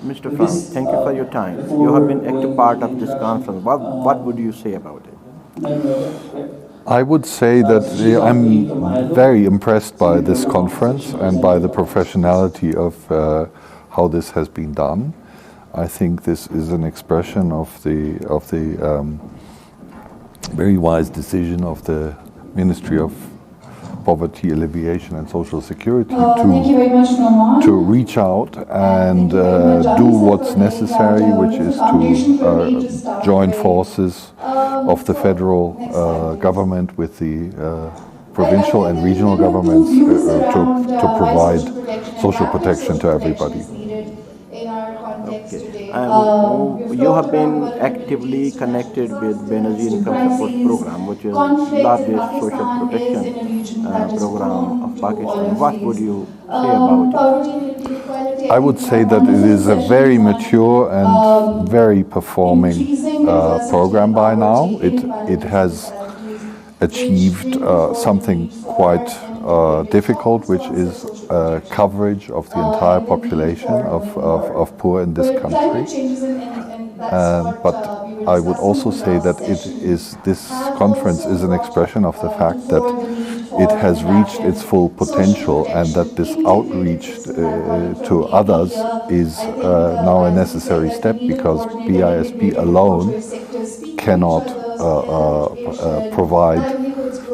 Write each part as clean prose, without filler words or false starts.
Mr. Franz, thank you for your time. You have been active part of this conference. What would you say about it? I would say that I'm very impressed by this conference and by the professionality of how this has been done. I think this is an expression of the very wise decision of the Ministry of Poverty Alleviation and Social Security to reach out and do what's necessary, which is to join forces of the federal government with the provincial and regional governments to provide social protection to everybody. Okay. You have been actively connected with Benazir Income Support Programme, which is the largest social protection program of Pakistan. What would you say about it? I would say that it is a very mature and very performing program by now. It has achieved something quite difficult, which is coverage of the entire population of poor in this country. But I would also say that this conference is an expression of the fact that it has reached its full potential and that this outreach to others is now a necessary step, because BISP alone cannot provide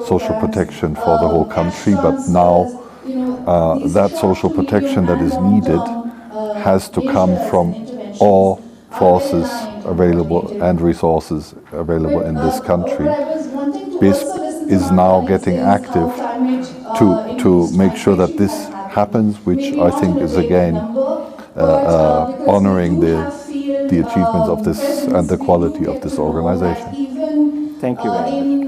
social protection for the whole country, but now that social protection that is needed has to come from all forces available and resources available in this country. BISP is now getting active to make sure that this happens, which I think is again honoring the achievements of this and the quality of this organization. Thank you very much.